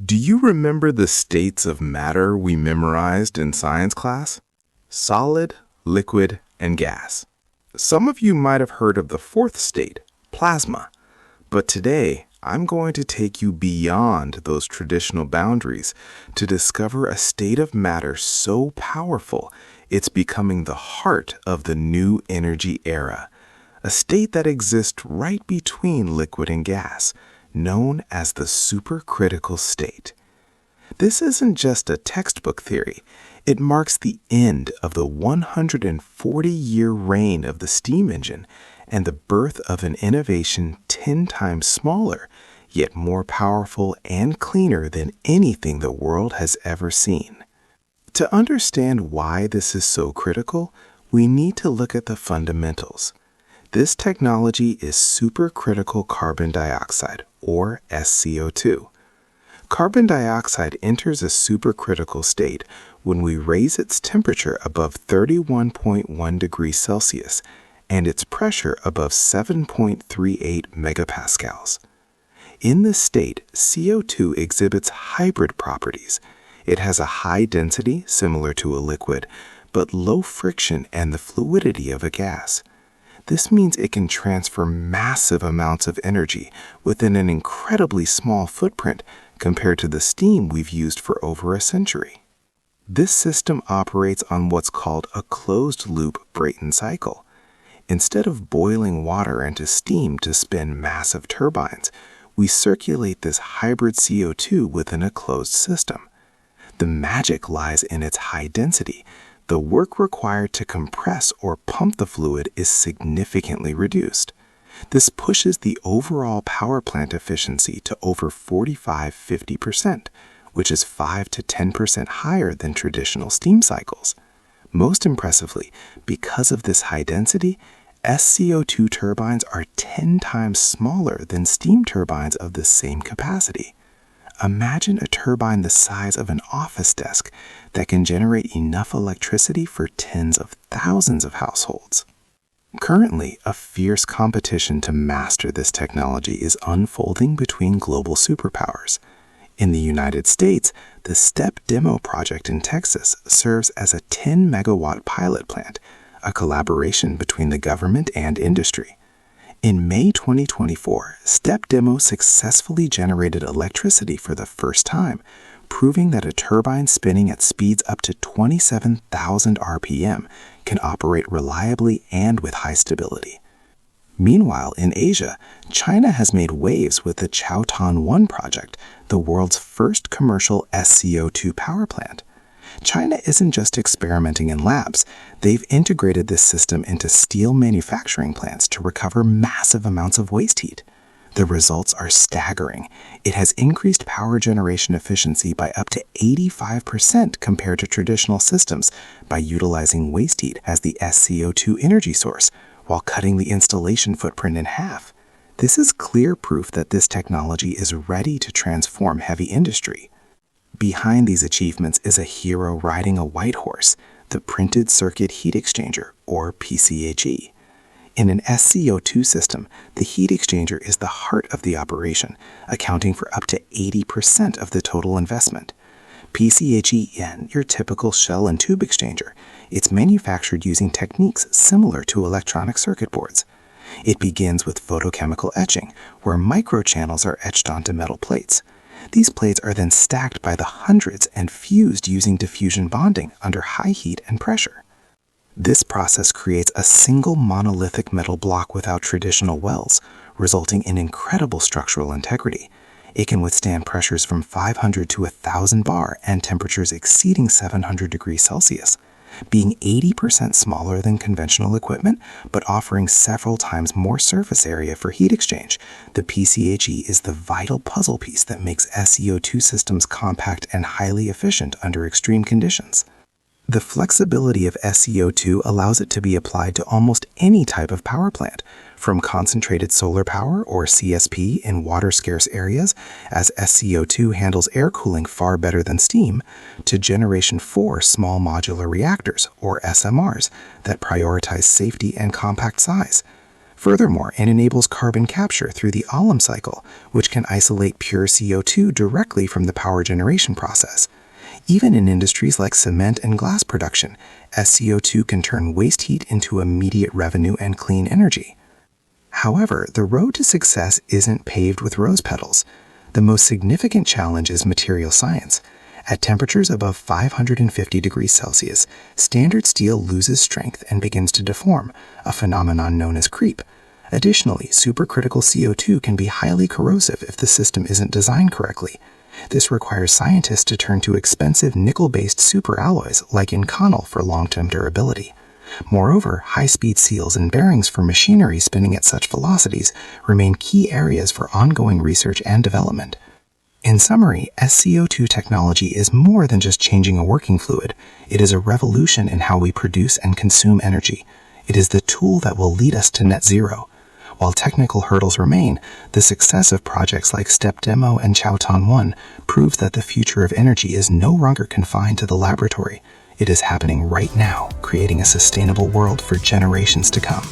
Do you remember the states of matter we memorized in science class? Solid, liquid, and gas. Some of you might have heard of the fourth state, plasma. But today, I'm going to take you beyond those traditional boundaries to discover a state of matter so powerful it's becoming the heart of the new energy era, a state that exists right between liquid and gas, known as the supercritical state. This isn't just a textbook theory. It marks the end of the 140-year reign of the steam engine and the birth of an innovation 10 times smaller, yet more powerful and cleaner than anything the world has ever seen. To understand why this is so critical, we need to look at the fundamentals. This technology is supercritical carbon dioxide, or sCO2. Carbon dioxide enters a supercritical state when we raise its temperature above 31.1 degrees Celsius and its pressure above 7.38 megapascals. In this state, CO2 exhibits hybrid properties. It has a high density, similar to a liquid, but low friction and the fluidity of a gas. This means it can transfer massive amounts of energy within an incredibly small footprint compared to the steam we've used for over a century. This system operates on what's called a closed-loop Brayton cycle. Instead of boiling water into steam to spin massive turbines, we circulate this hybrid CO2 within a closed system. The magic lies in its high density. The work required to compress or pump the fluid is significantly reduced. This pushes the overall power plant efficiency to over 45–50%, which is 5 to 10% higher than traditional steam cycles. Most impressively, because of this high density, sCO2 turbines are 10 times smaller than steam turbines of the same capacity. Imagine a turbine the size of an office desk that can generate enough electricity for tens of thousands of households. Currently, a fierce competition to master this technology is unfolding between global superpowers. In the United States, the STEP Demo project in Texas serves as a 10-megawatt pilot plant, a collaboration between the government and industry. In May 2024, STEP Demo successfully generated electricity for the first time, proving that a turbine spinning at speeds up to 27,000 RPM can operate reliably and with high stability. Meanwhile, in Asia, China has made waves with the Chaotan-1 project, the world's first commercial sCO2 power plant. China isn't just experimenting in labs. They've integrated this system into steel manufacturing plants to recover massive amounts of waste heat. The results are staggering. It has increased power generation efficiency by up to 85% compared to traditional systems by utilizing waste heat as the sCO2 energy source, while cutting the installation footprint in half. This is clear proof that this technology is ready to transform heavy industry. Behind these achievements is a hero riding a white horse, the printed circuit heat exchanger, or PCHE. In an sCO2 system, the heat exchanger is the heart of the operation, accounting for up to 80% of the total investment. PCHE isn't your typical shell and tube exchanger. It's manufactured using techniques similar to electronic circuit boards. It begins with photochemical etching, where microchannels are etched onto metal plates. These plates are then stacked by the hundreds and fused using diffusion bonding under high heat and pressure. This process creates a single monolithic metal block without traditional welds, resulting in incredible structural integrity. It can withstand pressures from 500 to 1,000 bar and temperatures exceeding 700 degrees Celsius. Being 80% smaller than conventional equipment, but offering several times more surface area for heat exchange, the PCHE is the vital puzzle piece that makes sCO2 systems compact and highly efficient under extreme conditions. The flexibility of sCO2 allows it to be applied to almost any type of power plant, from concentrated solar power, or CSP, in water-scarce areas, as sCO2 handles air cooling far better than steam, to Generation 4 small modular reactors, or SMRs, that prioritize safety and compact size. Furthermore, it enables carbon capture through the Allam cycle, which can isolate pure CO2 directly from the power generation process. Even in industries like cement and glass production, sCO2 can turn waste heat into immediate revenue and clean energy. However, the road to success isn't paved with rose petals. The most significant challenge is material science. At temperatures above 550 degrees Celsius, standard steel loses strength and begins to deform, a phenomenon known as creep. Additionally, supercritical CO2 can be highly corrosive if the system isn't designed correctly. This requires scientists to turn to expensive nickel-based superalloys like Inconel for long-term durability. Moreover, high-speed seals and bearings for machinery spinning at such velocities remain key areas for ongoing research and development. In summary, sCO2 technology is more than just changing a working fluid. It is a revolution in how we produce and consume energy. It is the tool that will lead us to net zero. While technical hurdles remain, the success of projects like STEP Demo and Chowton 1 proves that the future of energy is no longer confined to the laboratory. It is happening right now, creating a sustainable world for generations to come.